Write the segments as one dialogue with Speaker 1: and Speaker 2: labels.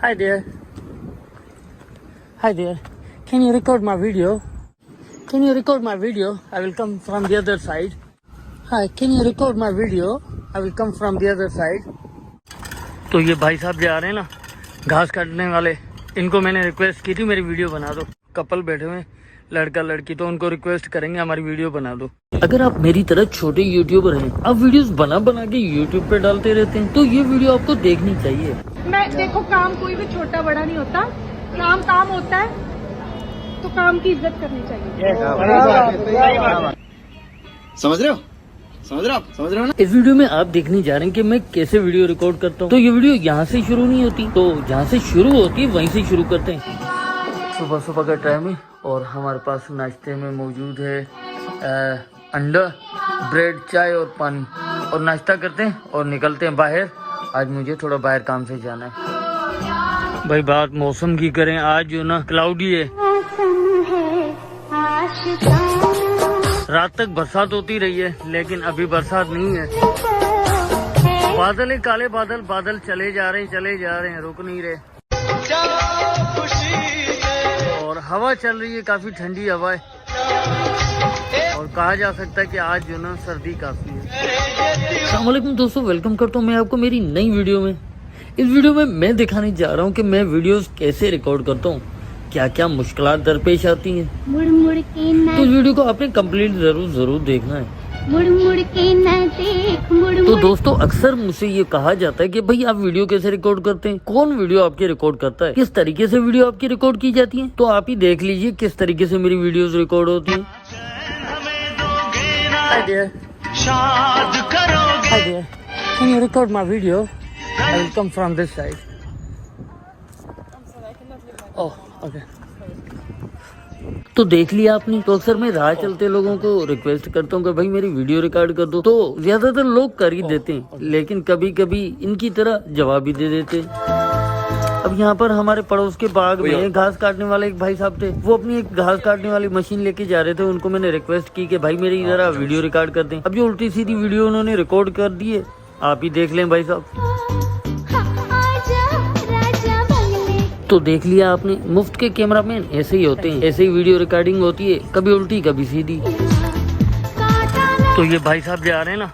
Speaker 1: Hi there. Hi there. Can you record my video? Can you record my video? I will come from the other side. Hi, can you record my video? I will come from the other side. तो ये भाई साहब जा रहे हैं ना घास काटने वाले, इनको मैंने रिक्वेस्ट की थी मेरी वीडियो बना दो। कपल बैठे हुए लड़का लड़की, तो उनको रिक्वेस्ट करेंगे हमारी वीडियो बना दो। अगर आप मेरी तरह छोटे यूट्यूबर हैं, आप वीडियोस बना बना के यूट्यूब पे डालते रहते हैं, तो ये वीडियो आपको देखनी चाहिए।
Speaker 2: मैं देखो, काम कोई भी छोटा बड़ा नहीं होता, काम काम होता है, तो काम की इज्जत करनी चाहिए।
Speaker 3: समझ रहे हो? समझ रहे हो ना?
Speaker 1: इस वीडियो में आप देखने जा रहे हैं कि मैं कैसे वीडियो रिकॉर्ड करता हूँ। तो ये वीडियो यहाँ से शुरू नहीं होती, तो जहाँ से शुरू होती है वहीं से शुरू करते हैं। सुबह सुबह का टाइम है और हमारे पास नाश्ते में मौजूद है अंडा, ब्रेड, चाय और पानी, और नाश्ता करते हैं और निकलते हैं बाहर। आज मुझे थोड़ा बाहर काम से जाना है। भाई बात मौसम की करें, आज जो ना क्लाउडी है, रात तक बरसात होती रही है लेकिन अभी बरसात नहीं है। बादल है, काले बादल, बादल चले जा रहे हैं, रुक नहीं रहे। और हवा चल रही है, काफी ठंडी हवा है, और कहा जा सकता है कि आज जो ना सर्दी काफी है। अस्सलाम वालेकुम दोस्तों, वेलकम करता हूँ मैं आपको मेरी नई वीडियो में। इस वीडियो में मैं दिखाने जा रहा हूँ कि मैं वीडियोस कैसे रिकॉर्ड करता हूँ, क्या क्या मुश्किलात दरपेश आती हैं। तो इस वीडियो को आपने कंप्लीट जरूर देखना है। तो दोस्तों, अक्सर मुझसे ये कहा जाता है कि भाई आप वीडियो कैसे रिकॉर्ड करते हैं, कौन वीडियो आपकी रिकॉर्ड करता है, किस तरीके से वीडियो आपकी रिकॉर्ड की जाती है। तो आप ही देख लीजिए किस तरीके से मेरी वीडियोस रिकॉर्ड होती हैं। Hi there. Hi there. Can you record my video? I will come from this side. Oh, okay. तो देख लिया आपने। तो अक्सर मैं राह चलते लोगों को रिक्वेस्ट करता हूँ कि भाई मेरी वीडियो रिकॉर्ड कर दो, तो ज्यादातर लोग कर ही देते हैं, लेकिन कभी कभी इनकी तरह जवाब भी दे देते हैं। अब यहाँ पर हमारे पड़ोस के बाग में घास काटने वाले एक भाई साहब थे, वो अपनी एक घास काटने वाली मशीन लेके जा रहे थे। उनको मैंने रिक्वेस्ट की कि भाई मेरी जरा वीडियो रिकॉर्ड कर दें। अब जो उल्टी सीधी वीडियो उन्होंने रिकॉर्ड कर दी है, आप ही देख लें भाई साहब। तो देख लिया आपने, मुफ्त के कैमरामैन ऐसे ही होते हैं, ऐसे ही वीडियो रिकॉर्डिंग होती है, कभी उल्टी कभी सीधी। तो ये भाई साहब जा रहे हैं ना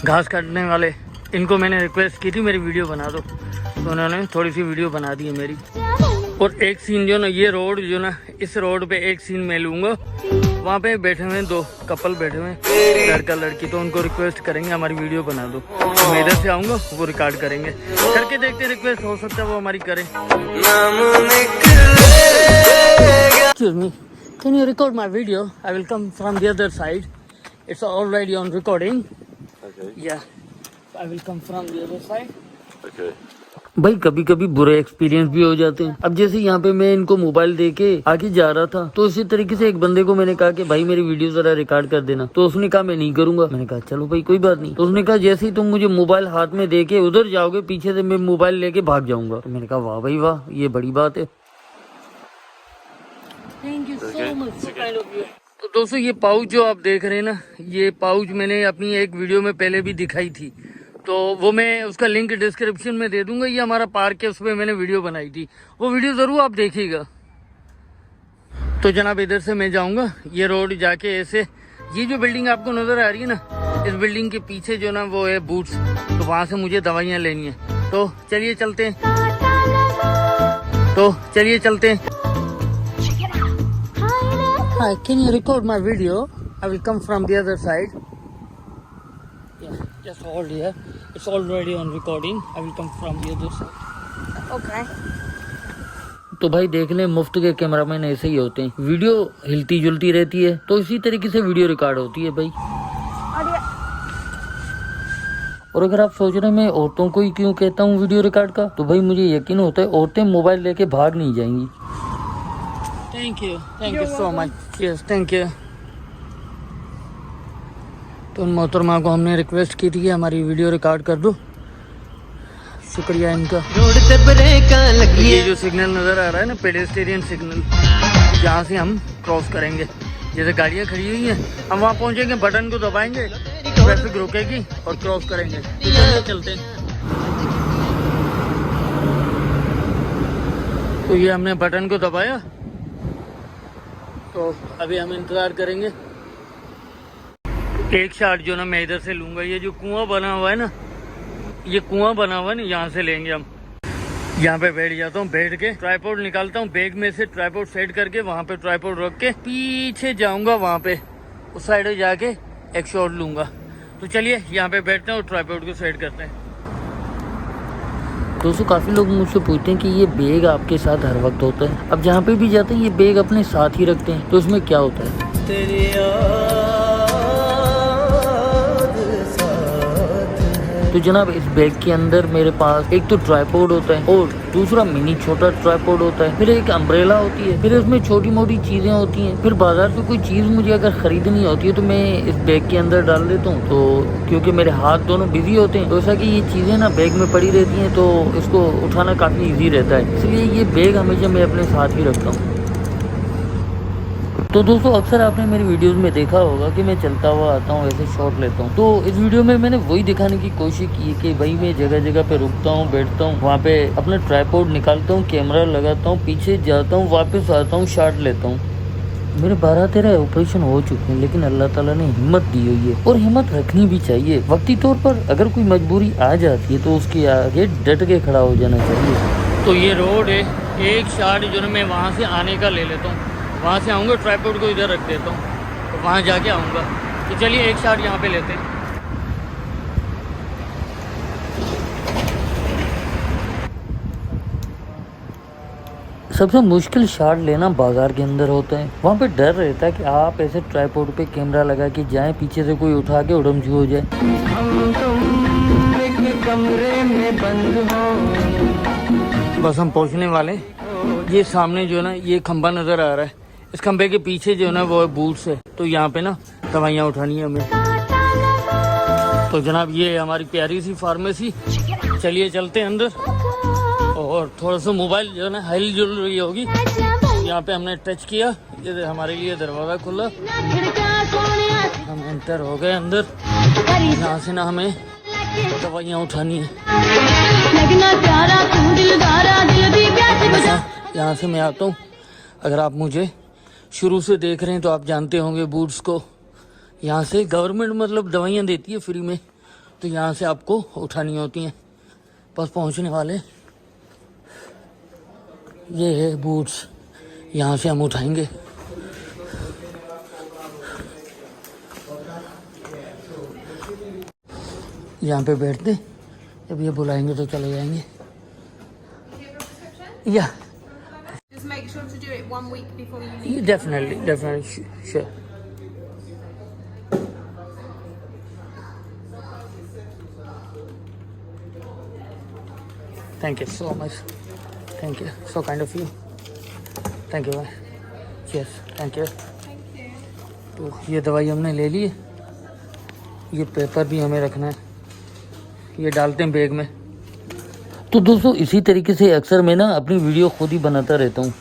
Speaker 1: घास काटने वाले, इनको मैंने रिक्वेस्ट की थी मेरी वीडियो बना दो, तो उन्होंने थोड़ी सी वीडियो बना दी है मेरी। और एक सीन जो ना, ये रोड जो ना, इस रोड पे एक सीन मैं लूंगा, वहाँ पे बैठे हुए दो कपल बैठे हुए लड़का लड़की, तो उनको रिक्वेस्ट करेंगे हमारी वीडियो बना दो। तो मैं इधर से आऊंगा, वो रिकॉर्ड करेंगे, करके देखते रिक्वेस्ट, हो सकता है वो हमारी करें। Excuse me, can you record my video? I will come from the other side. It's already on recording.
Speaker 4: Okay.
Speaker 1: Yeah, I will come from the other side.
Speaker 4: Okay.
Speaker 1: भाई कभी कभी बुरे एक्सपीरियंस भी हो जाते हैं। अब जैसे यहाँ पे मैं इनको मोबाइल दे के आगे जा रहा था, तो इसी तरीके से एक बंदे को मैंने कहा कि भाई मेरी वीडियो जरा रिकॉर्ड कर देना, तो उसने कहा मैं नहीं करूंगा। मैंने कहा चलो भाई कोई बात नहीं। तो उसने कहा जैसे ही तुम मुझे मोबाइल हाथ में दे के उधर जाओगे, पीछे से मैं मोबाइल लेके भाग जाऊंगा। तो मैंने कहा वाह भाई वाह, ये बड़ी बात है। Thank you so much kind of you. तो दोस्तों, ये पाउच जो आप देख रहे हैं ना, ये पाउच मैंने अपनी एक वीडियो में पहले भी दिखाई थी, तो वो मैं उसका लिंक डिस्क्रिप्शन में दे दूंगा। ये हमारा पार्क है, उसमें मैंने वीडियो बनाई थी, वो वीडियो जरूर आप देखिएगा। तो जनाब इधर से मैं जाऊंगा, ये रोड जाके ऐसे, ये जो बिल्डिंग आपको नजर आ रही है ना, इस बिल्डिंग के पीछे जो ना वो है बूट्स, तो वहां से मुझे दवाइयाँ लेनी है। तो चलिए चलते हैं, Hi, can you record my video? I will come from the other side. Yeah, just hold here. It's already on recording. I will come from the other side. Okay. तो भाई देख लें, मुफ्त के कैमरामैन ऐसे ही होते हैं, वीडियो हिलती जुलती रहती है, तो इसी तरीके से वीडियो रिकॉर्ड होती है भाई। और अगर आप सोच रहे हैं मैं औरतों को ही क्यों कहता हूँ वीडियो रिकॉर्ड का, तो भाई मुझे यकीन होता है औरतें मोबाइल लेके भाग नहीं जाएंगी। Thank you so much. Yes, thank you. तो उन मोहतरमा को हमने रिक्वेस्ट की थी कि हमारी वीडियो रिकॉर्ड कर दो, शुक्रिया इनका। ये जो सिग्नल नज़र आ रहा है ना, पेडेस्टेरियन सिग्नल, जहाँ से हम क्रॉस करेंगे, जैसे गाड़ियाँ खड़ी हुई हैं, हम वहाँ पहुँचेंगे, बटन को दबाएंगे, ट्रैफिक रुकेगी और क्रॉस करेंगे। तो चलते हैं। तो ये हमने बटन को दबाया, तो अभी हम इंतज़ार करेंगे। एक शॉट जो ना मैं इधर से लूँगा, ये जो कुआं बना हुआ है ना, ये कुआं बना हुआ है ना, यहाँ से लेंगे हम। यहाँ पे बैठ जाता हूँ, बैठ के ट्राइपॉड निकालता हूँ बैग में से, ट्राइपॉड सेट करके वहाँ पे ट्राइपॉड रख के पीछे जाऊँगा, वहाँ पे उस साइड में जाके एक शॉट लूँगा। तो चलिए यहाँ पे बैठते हैं और ट्राइपॉड को सेट करते हैं। दोस्तों काफ़ी लोग मुझसे पूछते हैं कि ये बैग आपके साथ हर वक्त होता है? अब जहाँ पे भी जाते हैं ये बैग अपने साथ ही रखते हैं, तो इसमें क्या होता है? तो जनाब इस बैग के अंदर मेरे पास एक तो ट्राइपॉड होता है और दूसरा मिनी छोटा ट्राइपॉड होता है, फिर एक अम्ब्रेला होती है, फिर इसमें छोटी मोटी चीजें होती हैं। फिर बाजार से कोई चीज मुझे अगर खरीदनी होती है तो मैं इस बैग के अंदर डाल देता हूँ, तो क्योंकि मेरे हाथ दोनों बिजी होते हैं, तो ऐसा कि ये चीजें ना बैग में पड़ी रहती हैं, तो इसको उठाना काफी ईजी रहता है, इसलिए ये बैग हमेशा मैं अपने साथ ही रखता हूँ। तो दोस्तों अक्सर आपने मेरी वीडियोस में देखा होगा कि मैं चलता हुआ आता हूँ, ऐसे शॉट लेता हूँ। तो इस वीडियो में मैंने वही दिखाने की कोशिश की है कि भाई मैं जगह जगह पे रुकता हूँ, बैठता हूँ, वहाँ पे अपना ट्राइपॉड निकालता हूँ, कैमरा लगाता हूँ, पीछे जाता हूँ, वापस आता हूँ, शॉट लेता हूँ। मेरे 12-13 ऑपरेशन हो चुके हैं, लेकिन अल्लाह ताला ने हिम्मत दी हुई है और हिम्मत रखनी भी चाहिए। वक्ती तौर पर अगर कोई मजबूरी आ जाती है तो उसके आगे डट के खड़ा हो जाना चाहिए। तो ये रोड है, एक शॉट जो मैं वहाँ से आने का ले लेता हूँ, वहाँ से आऊँगा, ट्राइपॉड को इधर रख देता हूँ, तो वहाँ जाके आऊँगा। तो चलिए एक शॉट यहाँ पे लेते हैं। सबसे मुश्किल शॉट लेना बाजार के अंदर होता है। वहाँ पे डर रहता है कि आप ऐसे ट्राइपॉड पे कैमरा लगा के जाएं, पीछे से कोई उठा के उड़मझू हो जाए। हम तुम एक कमरे में बंद हो। बस हम पहुँचने वाले। ये सामने जो है ना ये खंबा नज़र आ रहा है, इस खंबे के पीछे जो है ना वो बूट्स है, तो यहाँ पे ना दवाइयाँ उठानी है हमें। तो जनाब ये हमारी प्यारी सी फार्मेसी, चलिए चलते हैं अंदर। और थोड़ा सा मोबाइल जो है ना हिल जुल रही होगी। यहाँ पे हमने टच किया, ये हमारे लिए दरवाज़ा खुला, हम एंटर हो गए अंदर। यहाँ से ना हमें दवाइयाँ उठानी है। यहाँ से मैं आता हूँ, अगर आप मुझे शुरू से देख रहे हैं तो आप जानते होंगे बूट्स को यहाँ से गवर्नमेंट मतलब दवाइयाँ देती है फ्री में, तो यहाँ से आपको उठानी होती हैं। बस पहुँचने वाले, ये है बूट्स, यहाँ से हम उठाएंगे। यहाँ पे बैठते, जब ये बुलाएंगे तो चले जाएंगे। या
Speaker 4: Just make sure to do it 1 week before you leave.
Speaker 1: definitely sure. Thank you so much. Thank you. So kind of you. Thank you. Cheers. Thank you. तो ये दवाई हमने ले ली है, ये पेपर भी हमें रखना है, ये डालते हैं बैग में। तो दोस्तों इसी तरीके से अक्सर मैं ना अपनी वीडियो खुद ही बनाता रहता हूँ।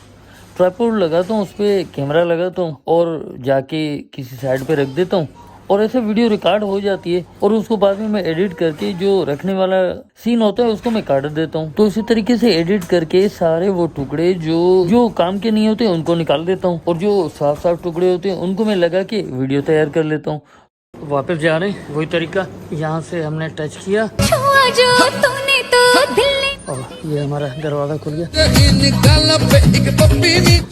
Speaker 1: ट्राइपॉड लगाता हूँ, उस पर कैमरा लगाता हूँ और जाके किसी साइड पे रख देता हूँ, और ऐसे वीडियो रिकॉर्ड हो जाती है, और उसको बाद में मैं एडिट करके जो रखने वाला सीन होता है उसको मैं काट देता हूँ। तो इसी तरीके से एडिट करके सारे वो टुकड़े जो काम के नहीं होते उनको निकाल देता हूँ, और जो साफ साफ टुकड़े होते हैं उनको मैं लगा के वीडियो तैयार कर लेता हूँ। वापस जा रहे हैं, वही तरीका, यहाँ से हमने टच किया और ये हमारा दरवाजा खुल गया।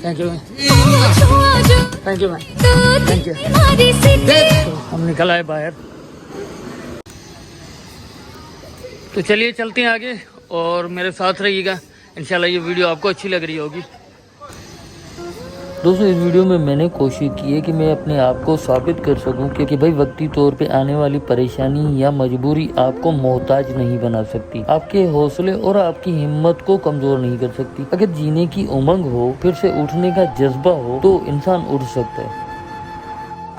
Speaker 1: Thank you thank you thank you. तो हम निकल आए बाहर। तो चलिए चलते हैं आगे और मेरे साथ रहिएगा, इंशाल्लाह ये वीडियो आपको अच्छी लग रही होगी। दोस्तों इस वीडियो में मैंने कोशिश की है कि मैं अपने आप को साबित कर सकूं कि भाई वक्ती तौर पे आने वाली परेशानी या मजबूरी आपको मोहताज नहीं बना सकती, आपके हौसले और आपकी हिम्मत को कमजोर नहीं कर सकती। अगर जीने की उमंग हो, फिर से उठने का जज्बा हो, तो इंसान उठ सकता है।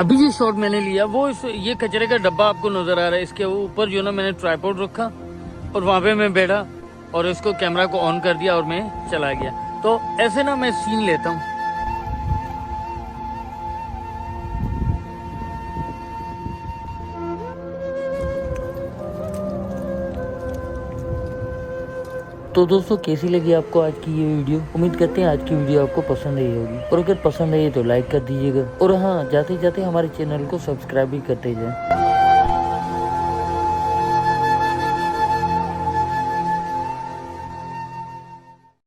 Speaker 1: अभी जो शॉट मैंने लिया वो ये कचरे का डब्बा आपको नजर आ रहा है, इसके ऊपर जो ना मैंने ट्राइपॉड रखा और वहाँ पे मैं बैठा और इसको कैमरा को ऑन कर दिया और मैं चला गया। तो ऐसे ना मैं सीन लेता हूँ। तो दोस्तों कैसी लगी आपको आज की ये वीडियो? उम्मीद करते हैं आज की वीडियो आपको पसंद आई होगी, और अगर पसंद आई तो लाइक कर दीजिएगा, और हाँ जाते जाते हमारे चैनल को सब्सक्राइब भी करते जाएं।